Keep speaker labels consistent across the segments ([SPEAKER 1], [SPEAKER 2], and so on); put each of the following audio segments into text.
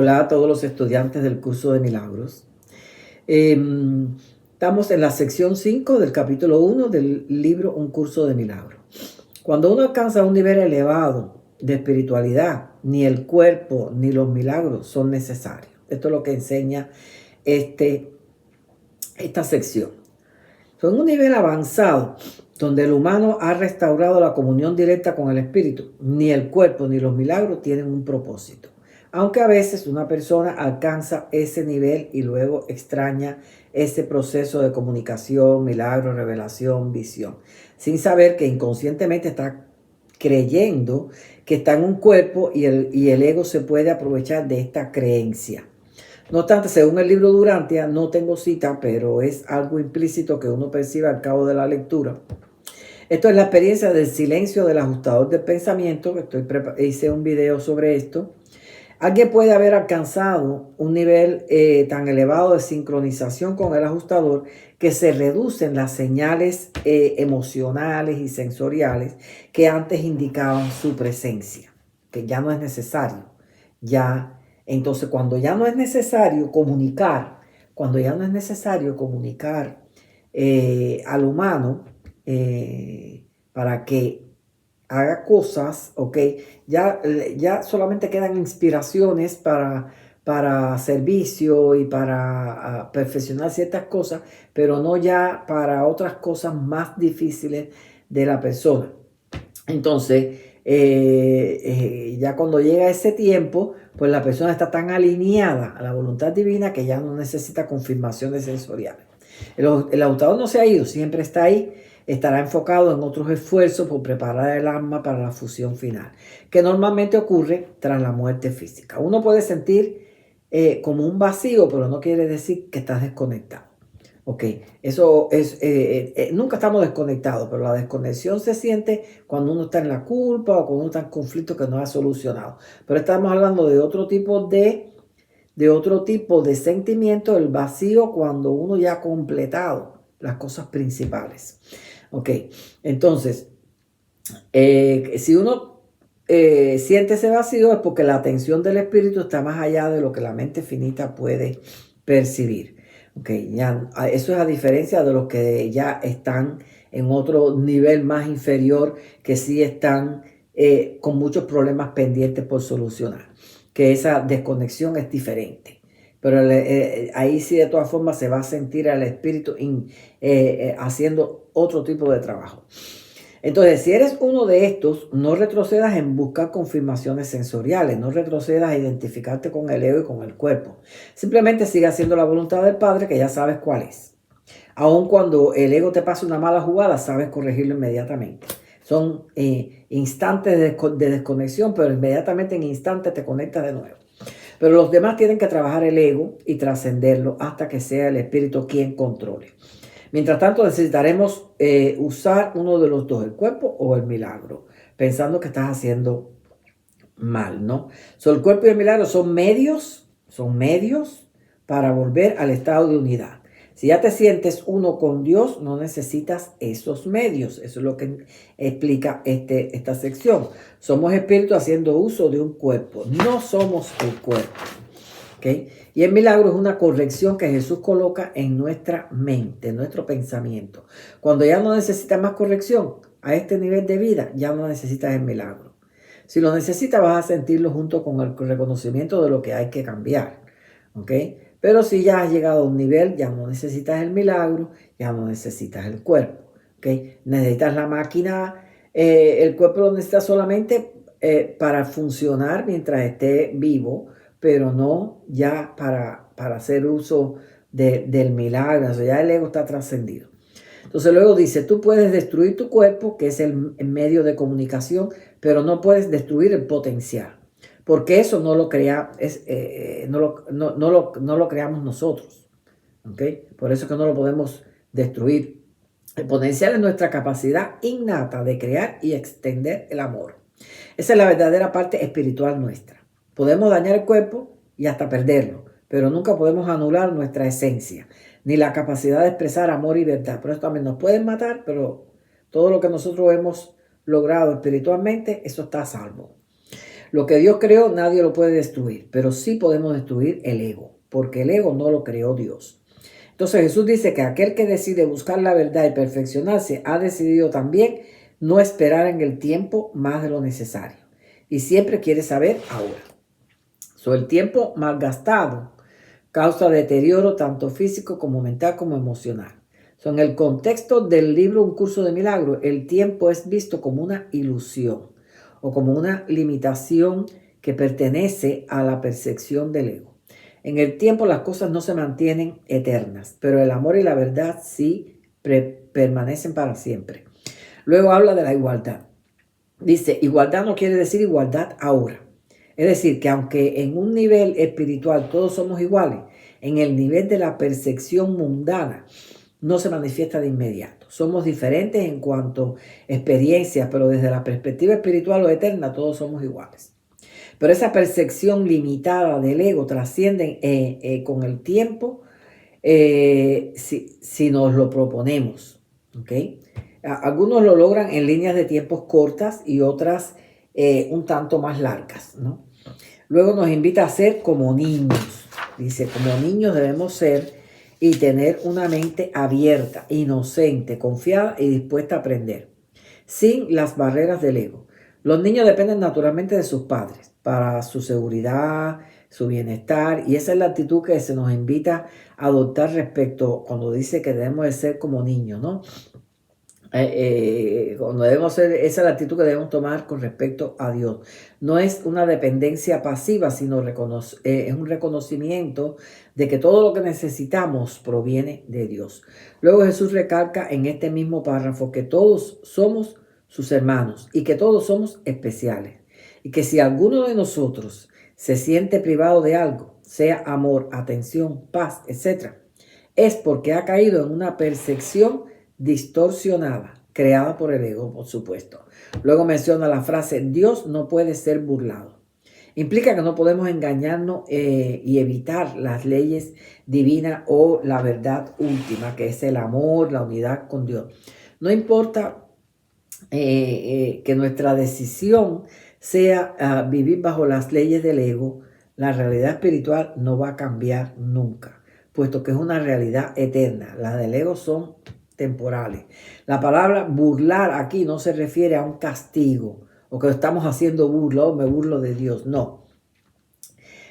[SPEAKER 1] Hola a todos los estudiantes del curso de milagros. Estamos en la sección 5 del capítulo 1 del libro Un curso de milagros. Cuando uno alcanza un nivel elevado de espiritualidad, ni el cuerpo ni los milagros son necesarios. Esto es lo que enseña esta sección. En un nivel avanzado, donde el humano ha restaurado la comunión directa con el espíritu, ni el cuerpo ni los milagros tienen un propósito. Aunque a veces una persona alcanza ese nivel y luego extraña ese proceso de comunicación, milagro, revelación, visión, sin saber que inconscientemente está creyendo que está en un cuerpo y el ego se puede aprovechar de esta creencia. No obstante, según el libro Durantia, no tengo cita, pero es algo implícito que uno percibe al cabo de la lectura. Esto es la experiencia del silencio del ajustador del pensamiento. Hice un video sobre esto. Alguien puede haber alcanzado un nivel tan elevado de sincronización con el ajustador que se reducen las señales emocionales y sensoriales que antes indicaban su presencia, que ya no es necesario. Entonces, cuando ya no es necesario comunicar, al humano para que haga cosas, ¿ok? Ya solamente quedan inspiraciones para servicio y para perfeccionar ciertas cosas, pero no ya para otras cosas más difíciles de la persona. Entonces, ya cuando llega ese tiempo, pues la persona está tan alineada a la voluntad divina que ya no necesita confirmaciones sensoriales. El ajustador no se ha ido, siempre está ahí. Estará enfocado en otros esfuerzos por preparar el alma para la fusión final, que normalmente ocurre tras la muerte física. Uno puede sentir como un vacío, pero no quiere decir que estás desconectado. Ok, eso es, nunca estamos desconectados, pero la desconexión se siente cuando uno está en la culpa o cuando uno está en conflicto que no ha solucionado. Pero estamos hablando de otro tipo de sentimiento, el vacío cuando uno ya ha completado las cosas principales. Ok, entonces, si uno siente ese vacío es porque la atención del espíritu está más allá de lo que la mente finita puede percibir. Okay, eso es a diferencia de los que ya están en otro nivel más inferior, que sí están con muchos problemas pendientes por solucionar, que esa desconexión es diferente. Pero ahí sí de todas formas se va a sentir al espíritu haciendo otro tipo de trabajo. Entonces, si eres uno de estos, no retrocedas en buscar confirmaciones sensoriales, no retrocedas a identificarte con el ego y con el cuerpo. Simplemente sigue haciendo la voluntad del Padre, que ya sabes cuál es. Aun cuando el ego te pase una mala jugada, sabes corregirlo inmediatamente. Son instantes de desconexión, pero inmediatamente en instantes te conectas de nuevo. Pero los demás tienen que trabajar el ego y trascenderlo hasta que sea el espíritu quien controle. Mientras tanto, necesitaremos usar uno de los dos, el cuerpo o el milagro, pensando que estás haciendo mal, ¿no? El cuerpo y el milagro son medios para volver al estado de unidad. Si ya te sientes uno con Dios, no necesitas esos medios. Eso es lo que explica esta sección. Somos espíritus haciendo uso de un cuerpo. No somos el cuerpo. ¿Okay? Y el milagro es una corrección que Jesús coloca en nuestra mente, en nuestro pensamiento. Cuando ya no necesitas más corrección a este nivel de vida, ya no necesitas el milagro. Si lo necesitas, vas a sentirlo junto con el reconocimiento de lo que hay que cambiar. ¿Okay? Pero si ya has llegado a un nivel, ya no necesitas el milagro, ya no necesitas el cuerpo. ¿Okay? Necesitas la máquina, el cuerpo lo necesitas solamente para funcionar mientras esté vivo, pero no ya para hacer uso del milagro. O sea, ya el ego está trascendido. Entonces luego dice, tú puedes destruir tu cuerpo, que es el medio de comunicación, pero no puedes destruir el potencial, porque eso no lo creamos nosotros. ¿Okay? Por eso es que no lo podemos destruir. El potencial es nuestra capacidad innata de crear y extender el amor. Esa es la verdadera parte espiritual nuestra. Podemos dañar el cuerpo y hasta perderlo, pero nunca podemos anular nuestra esencia, ni la capacidad de expresar amor y verdad. Por eso también nos pueden matar, pero todo lo que nosotros hemos logrado espiritualmente, eso está a salvo. Lo que Dios creó nadie lo puede destruir, pero sí podemos destruir el ego, porque el ego no lo creó Dios. Entonces Jesús dice que aquel que decide buscar la verdad y perfeccionarse ha decidido también no esperar en el tiempo más de lo necesario y siempre quiere saber ahora. El tiempo malgastado causa deterioro tanto físico como mental como emocional. En el contexto del libro Un curso de milagros, el tiempo es visto como una ilusión o como una limitación que pertenece a la percepción del ego. En el tiempo las cosas no se mantienen eternas, pero el amor y la verdad sí permanecen para siempre. Luego habla de la igualdad. Dice, igualdad no quiere decir igualdad ahora. Es decir, que aunque en un nivel espiritual todos somos iguales, en el nivel de la percepción mundana no se manifiesta de inmediato. Somos diferentes en cuanto a experiencias, pero desde la perspectiva espiritual o eterna todos somos iguales. Pero esa percepción limitada del ego trasciende con el tiempo si nos lo proponemos. ¿Okay? Algunos lo logran en líneas de tiempos cortas y otras un tanto más largas, ¿no? Luego nos invita a ser como niños. Dice, como niños debemos ser y tener una mente abierta, inocente, confiada y dispuesta a aprender, sin las barreras del ego. Los niños dependen naturalmente de sus padres para su seguridad, su bienestar, y esa es la actitud que se nos invita a adoptar respecto cuando dice que debemos de ser como niños, ¿no? Cuando debemos ser, esa es la actitud que debemos tomar con respecto a Dios. No es una dependencia pasiva, sino es un reconocimiento de que todo lo que necesitamos proviene de Dios. Luego Jesús recalca en este mismo párrafo que todos somos sus hermanos y que todos somos especiales. Y que si alguno de nosotros se siente privado de algo, sea amor, atención, paz, etc., es porque ha caído en una percepción distorsionada, creada por el ego, por supuesto. Luego menciona la frase, Dios no puede ser burlado. Implica que no podemos engañarnos y evitar las leyes divinas o la verdad última, que es el amor, la unidad con Dios. No importa que nuestra decisión sea vivir bajo las leyes del ego, la realidad espiritual no va a cambiar nunca, puesto que es una realidad eterna. Las del ego son temporales. La palabra burlar aquí no se refiere a un castigo o que estamos haciendo burla o me burlo de Dios. No.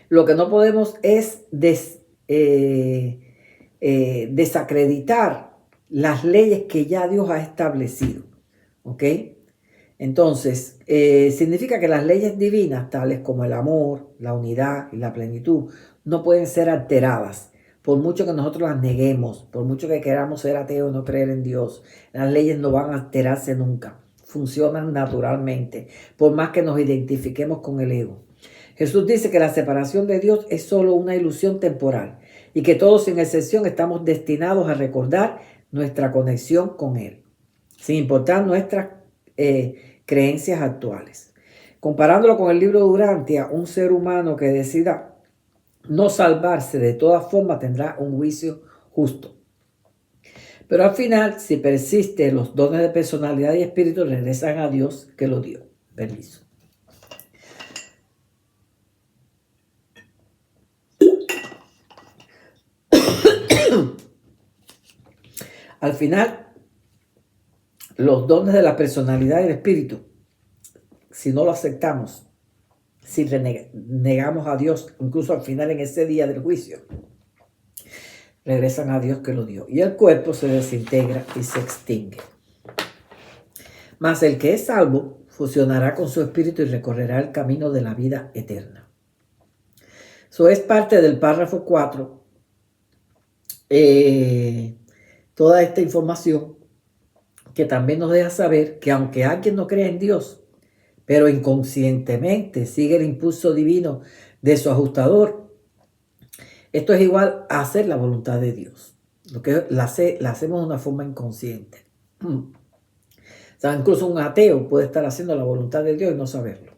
[SPEAKER 1] Lo que no podemos es desacreditar las leyes que ya Dios ha establecido. ¿Ok? Entonces, significa que las leyes divinas, tales como el amor, la unidad y la plenitud, no pueden ser alteradas. Por mucho que nosotros las neguemos, por mucho que queramos ser ateos y no creer en Dios, las leyes no van a alterarse nunca. Funcionan naturalmente, por más que nos identifiquemos con el ego. Jesús dice que la separación de Dios es solo una ilusión temporal y que todos sin excepción estamos destinados a recordar nuestra conexión con Él, sin importar nuestras creencias actuales. Comparándolo con el libro de Urantia, un ser humano que decida no salvarse de todas formas tendrá un juicio justo. Pero al final, si persiste, los dones de personalidad y espíritu regresan a Dios que lo dio. Permiso. Al final, los dones de la personalidad y el espíritu, si no lo aceptamos, si negamos a Dios, incluso al final en ese día del juicio, regresan a Dios que lo dio. Y el cuerpo se desintegra y se extingue. Mas el que es salvo fusionará con su espíritu y recorrerá el camino de la vida eterna. Eso es parte del párrafo 4. Toda esta información que también nos deja saber que aunque alguien no crea en Dios, pero inconscientemente sigue el impulso divino de su ajustador, esto es igual a hacer la voluntad de Dios. Lo que la hacemos de una forma inconsciente. O sea, incluso un ateo puede estar haciendo la voluntad de Dios y no saberlo.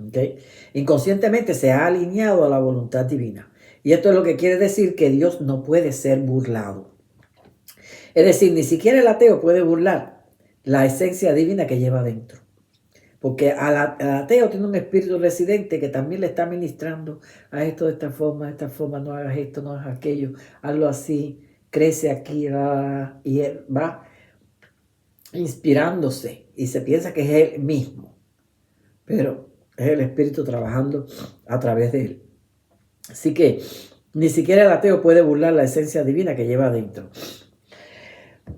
[SPEAKER 1] ¿Okay? Inconscientemente se ha alineado a la voluntad divina. Y esto es lo que quiere decir que Dios no puede ser burlado. Es decir, ni siquiera el ateo puede burlar la esencia divina que lleva dentro. porque al ateo tiene un espíritu residente que también le está ministrando a esto de esta forma, no hagas esto, no hagas aquello, hazlo así, crece aquí, y él va inspirándose y se piensa que es él mismo, pero es el espíritu trabajando a través de él. Así que ni siquiera el ateo puede burlar la esencia divina que lleva adentro.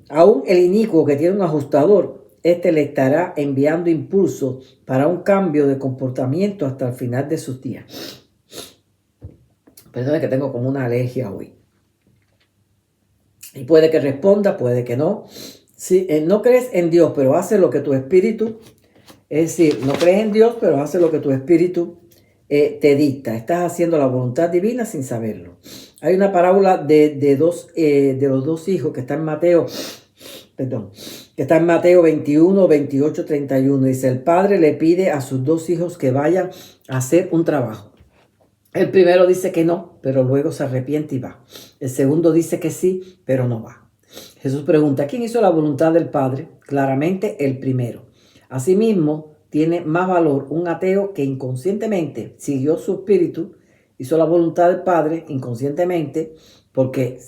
[SPEAKER 1] Aún el inicuo que tiene un ajustador, este le estará enviando impulsos para un cambio de comportamiento hasta el final de sus días. Perdón, que tengo como una alergia hoy. Y puede que responda, puede que no. Si no crees en Dios, pero hace lo que tu espíritu, es decir, no crees en Dios, pero hace lo que tu espíritu te dicta. Estás haciendo la voluntad divina sin saberlo. Hay una parábola de los dos hijos que está en Mateo, que está en Mateo 21, 28, 31. Dice, el padre le pide a sus dos hijos que vayan a hacer un trabajo. El primero dice que no, pero luego se arrepiente y va. El segundo dice que sí, pero no va. Jesús pregunta, ¿quién hizo la voluntad del Padre? Claramente el primero. Asimismo, tiene más valor un ateo que inconscientemente siguió su espíritu, hizo la voluntad del Padre inconscientemente, porque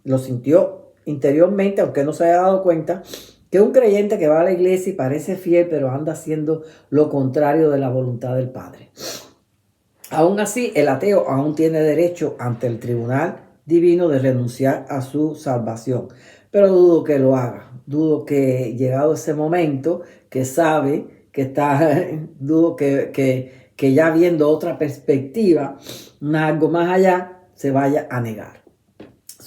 [SPEAKER 1] lo sintió interiormente, aunque no se haya dado cuenta, que un creyente que va a la iglesia y parece fiel, pero anda haciendo lo contrario de la voluntad del Padre. Aún así, el ateo aún tiene derecho ante el tribunal divino de renunciar a su salvación. Pero dudo que lo haga. Dudo que llegado ese momento, que sabe que está, dudo que ya viendo otra perspectiva, algo más allá, se vaya a negar.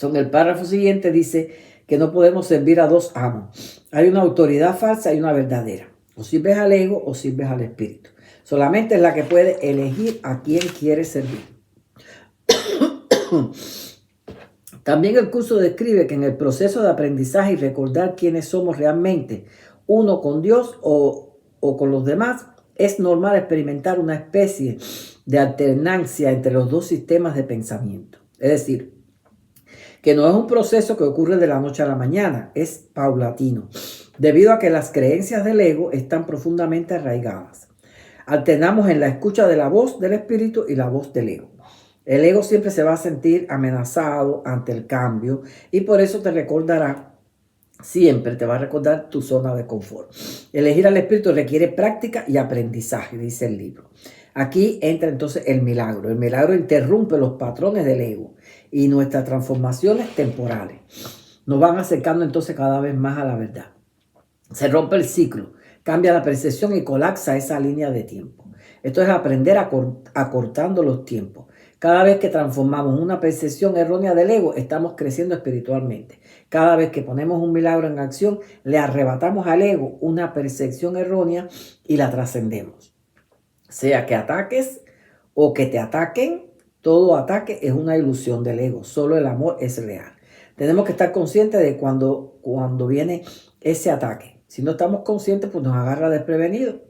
[SPEAKER 1] En el párrafo siguiente dice que no podemos servir a dos amos. Hay una autoridad falsa y una verdadera. O sirves al ego o sirves al espíritu. Solamente es la que puede elegir a quién quiere servir. También el curso describe que en el proceso de aprendizaje y recordar quiénes somos realmente, uno con Dios o con los demás, es normal experimentar una especie de alternancia entre los dos sistemas de pensamiento. Es decir, que no es un proceso que ocurre de la noche a la mañana, es paulatino, debido a que las creencias del ego están profundamente arraigadas. Alternamos en la escucha de la voz del espíritu y la voz del ego. El ego siempre se va a sentir amenazado ante el cambio y por eso te recordará, siempre te va a recordar tu zona de confort. Elegir al espíritu requiere práctica y aprendizaje, dice el libro. Aquí entra entonces el milagro. El milagro interrumpe los patrones del ego y nuestras transformaciones temporales. Nos van acercando entonces cada vez más a la verdad. Se rompe el ciclo, cambia la percepción y colapsa esa línea de tiempo. Esto es aprender acortando los tiempos. Cada vez que transformamos una percepción errónea del ego, estamos creciendo espiritualmente. Cada vez que ponemos un milagro en acción, le arrebatamos al ego una percepción errónea y la trascendemos. Sea que ataques o que te ataquen, todo ataque es una ilusión del ego. Solo el amor es real. Tenemos que estar conscientes de cuando viene ese ataque. Si no estamos conscientes, pues nos agarra desprevenido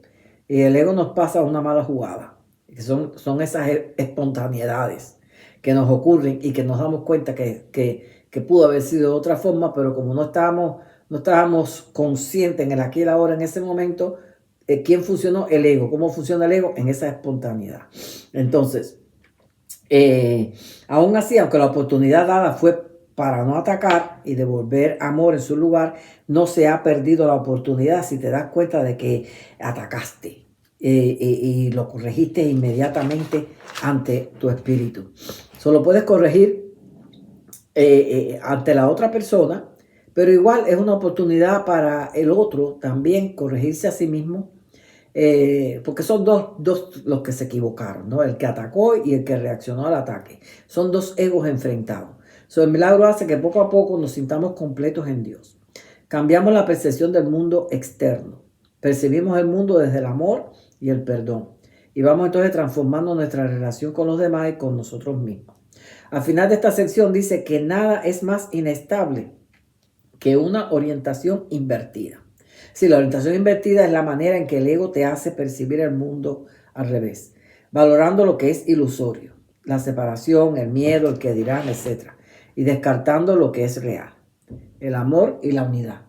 [SPEAKER 1] y el ego nos pasa una mala jugada. Son esas espontaneidades que nos ocurren y que nos damos cuenta que pudo haber sido de otra forma, pero como no estábamos conscientes en el aquí y el ahora, en ese momento, ¿quién funcionó? El ego. ¿Cómo funciona el ego? En esa espontaneidad. Entonces, aún así, aunque la oportunidad dada fue para no atacar y devolver amor en su lugar, no se ha perdido la oportunidad si te das cuenta de que atacaste y lo corregiste inmediatamente ante tu espíritu. Solo puedes corregir ante la otra persona, pero igual es una oportunidad para el otro también corregirse a sí mismo, porque son dos los que se equivocaron, ¿no? El que atacó y el que reaccionó al ataque. Son dos egos enfrentados. El milagro hace que poco a poco nos sintamos completos en Dios. Cambiamos la percepción del mundo externo. Percibimos el mundo desde el amor y el perdón. Y vamos entonces transformando nuestra relación con los demás y con nosotros mismos. Al final de esta sección dice que nada es más inestable que una orientación invertida. Sí, la orientación invertida es la manera en que el ego te hace percibir el mundo al revés, valorando lo que es ilusorio, la separación, el miedo, el que dirán, etc. Y descartando lo que es real, el amor y la unidad.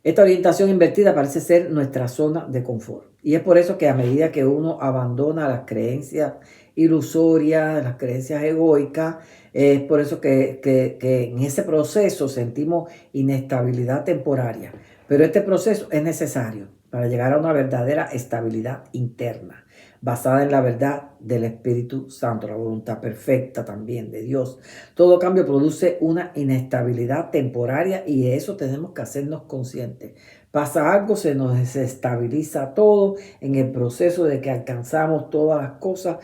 [SPEAKER 1] Esta orientación invertida parece ser nuestra zona de confort. Y es por eso que a medida que uno abandona las creencias ilusorias, las creencias egoicas, es por eso que en ese proceso sentimos inestabilidad temporaria. Pero este proceso es necesario para llegar a una verdadera estabilidad interna, basada en la verdad del Espíritu Santo, la voluntad perfecta también de Dios. Todo cambio produce una inestabilidad temporaria y de eso tenemos que hacernos conscientes. Pasa algo, se nos desestabiliza todo en el proceso de que alcanzamos todas las cosas.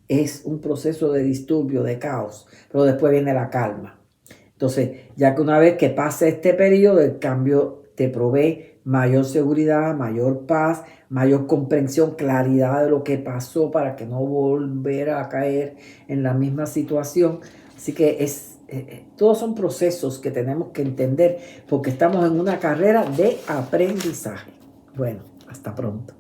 [SPEAKER 1] Es un proceso de disturbio, de caos, pero después viene la calma. Entonces, ya que una vez que pase este periodo, el cambio te provee mayor seguridad, mayor paz, mayor comprensión, claridad de lo que pasó para que no volviera a caer en la misma situación. Así que todos son procesos que tenemos que entender porque estamos en una carrera de aprendizaje. Bueno, hasta pronto.